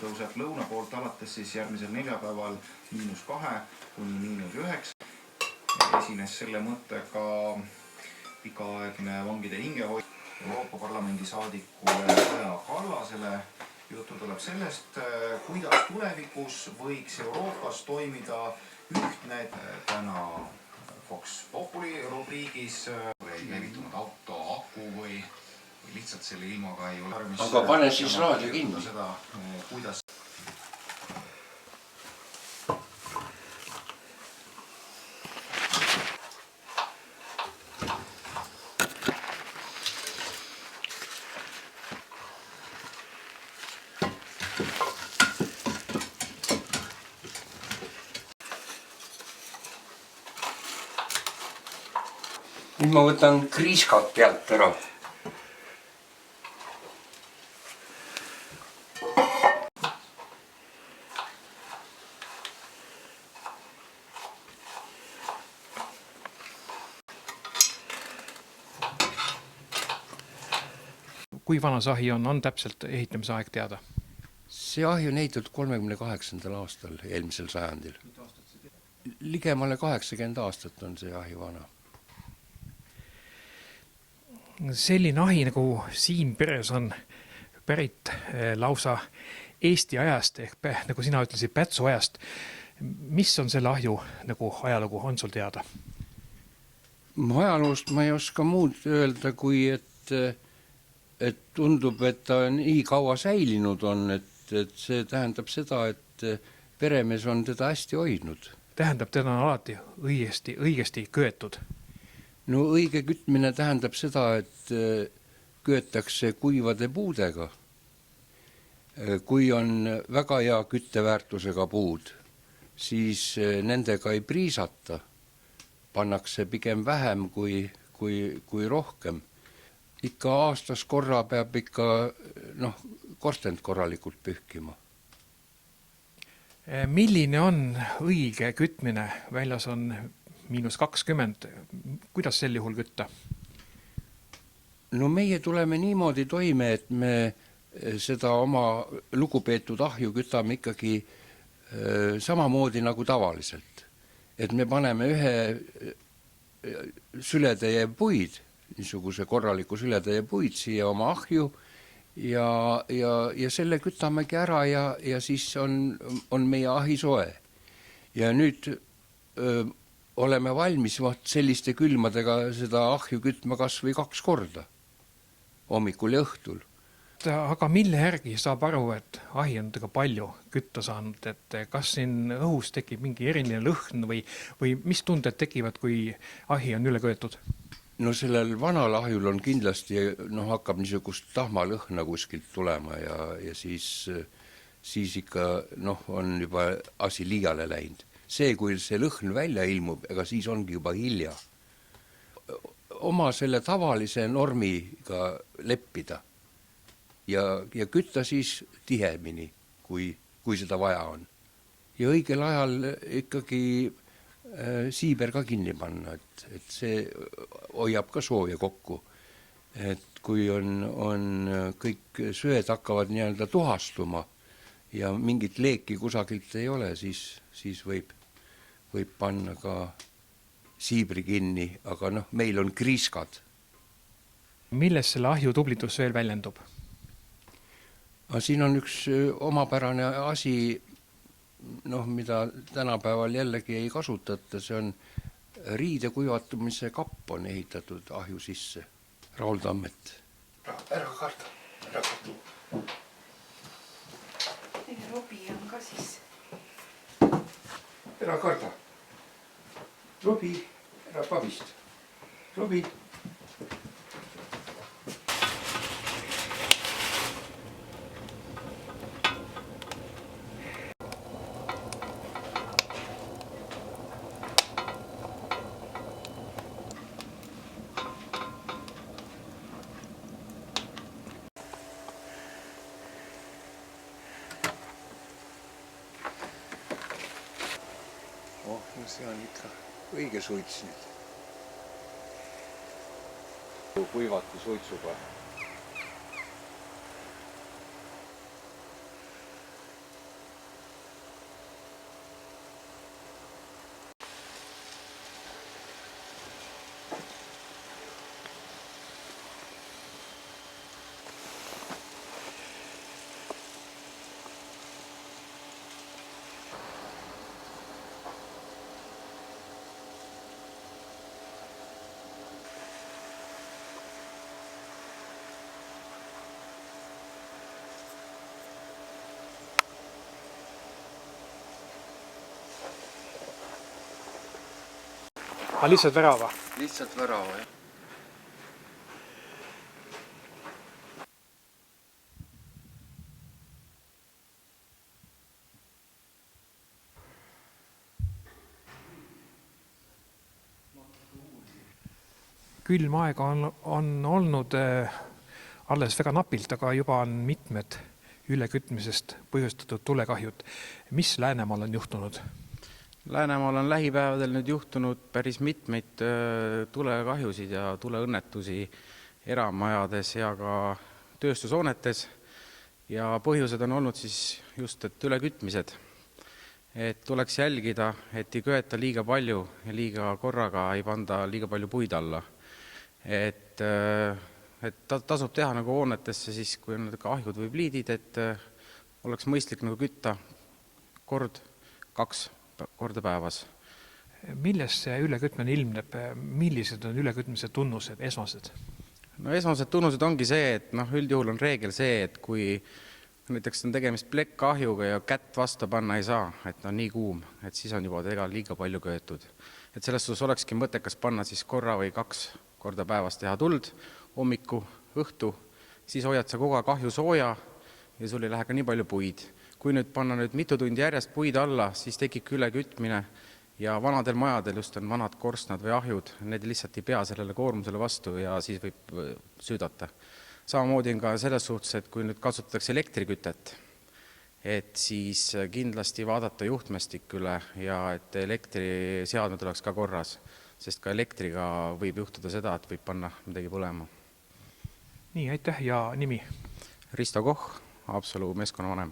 tõuseb lõuna poolt alates siis järgmisel neljapäeval -2 kuni -9. Esines selle mõttega pikaaegne vangide hingehoid Euroopa Parlamendi saadikule Kaja Kallasele. Juttu tuleb sellest, kuidas tulevikus võiks Euroopas toimida ühtne. Täna Fox Populi rubriigis ei levitunud auto aku või lihtsalt selle ilmaga ei ole tarvis. Aga pane siis raadio kinni. Seda, kuidas... Nüüd ma võtan kriiskad pealt ära. Kui vana see ahi on täpselt ehitamise aeg teada? See ahi on ehitatud 38. aastal eelmisel sajandil. Ligemale 80 aastat on see ahi vana. Selline ahi nagu siin peres on pärit lausa Eesti ajast ehk nagu sina ütlesid Pätsu ajast. Mis on selle ahju nagu ajalugu, on sul teada? Ajaloost ma ei oska muud öelda, kui et tundub, et ta nii kaua säilinud on, et see tähendab seda, et peremees on teda hästi hoidnud. Tähendab, teda on alati õigesti köetud? No õige kütmine tähendab seda, et köetakse kuivade puudega. Kui on väga hea kütteväärtusega puud, siis nendega ei priisata. Pannakse pigem vähem kui rohkem. Ikka aastas korra peab ikka korstend korralikult pühkima. Milline on õige kütmine? Väljas on -20. Kuidas sel juhul kütta? No meie tuleme niimoodi toime, et me seda oma lugupeetud ahju kütame ikkagi samamoodi nagu tavaliselt. Et me paneme ühe sületäie puid, niisuguse korraliku sületäie puid siia oma ahju ja selle kütamegi ära ja siis on meie ahi soe. Ja nüüd oleme valmis selliste külmadega seda ahju kütma kas või 2 korda, hommikul ja õhtul. Aga mille järgi saab aru, et ahi on tega palju kütta saanud, et kas siin õhus tekib mingi eriline lõhn või mis tunded tekivad, kui ahi on üle köetud? No sellel vanal ahjul on kindlasti, hakkab niisugust tahmalõhna kuskilt tulema ja siis ikka on juba asi liiale läinud. See, kui see lõhn välja ilmub, ega siis ongi juba hilja. Oma selle tavalise normiga leppida ja kütta siis tihemini, kui seda vaja on. Ja õigel ajal ikkagi siiber ka kinni panna, et see hoiab ka sooja kokku. Et kui on kõik söed hakkavad nii-öelda tuhastuma ja mingit leeki kusagilt ei ole, siis võib panna ka siibri kinni, aga meil on kriiskad. Milles selle ahju tublitus veel väljendub? Siin on üks omapärane asi, mida tänapäeval jällegi ei kasutata, see on riide kuivatumise kapp on ehitatud ahju sisse. Raul Tammet. Ära karda. Robi on ka siis. Ära karda. Robi, ära pavist. Robi. See on ikka õige suits nüüd. Kuivati suitsuga. lihtsalt värava? lihtsalt värava, jah. Külm aega on olnud alles väga napilt, aga juba on mitmed ülekütmisest põhjustatud tulekahjud. Mis Läänemaal on juhtunud? Läänemaal on lähipäevadel nüüd juhtunud päris mitmeid tulekahjusid ja tuleõnnetusi eramajades ja ka tööstushoonetes. Ja põhjused on olnud siis just, et ülekütmised. Et tuleks jälgida, et ei köeta liiga palju ja liiga korraga ei panda liiga palju puid alla. Et tasub teha nagu hoonetesse siis, kui on ahjud või pliidid, et oleks mõistlik nagu kütta kord 2 korda päevas. Millest see ülekütmine ilmneb? Millised on ülekütmise tunnused, esmased? No esmased tunnused ongi see, et üldjuhul on reegel see, et kui näiteks on tegemist plekkahjuga ja kätt vastu panna ei saa, et on nii kuum, et siis on juba liiga palju köetud. Et selles suhtes olekski mõttekas panna siis korra või 2 korda päevas teha tuld, hommiku, õhtu, siis hoiad sa kogu aeg ahju sooja ja sul ei lähe ka nii palju puid. Kui nüüd panna mitu tundi järjest puid alla, siis tekib ülekütmine ja vanadel majadel just on vanad korstnad või ahjud, need lihtsalt ei pea sellele koormusele vastu ja siis võib süüdata. Samamoodi on ka selles suhtes, et kui nüüd kasutatakse elektrikütet, et siis kindlasti vaadata juhtmestik üle ja et elektriseadmed oleks ka korras, sest ka elektriga võib juhtuda seda, et võib panna midagi põlema. Nii, aitäh ja nimi? Risto Koch, Haapsalu meeskonnavanem.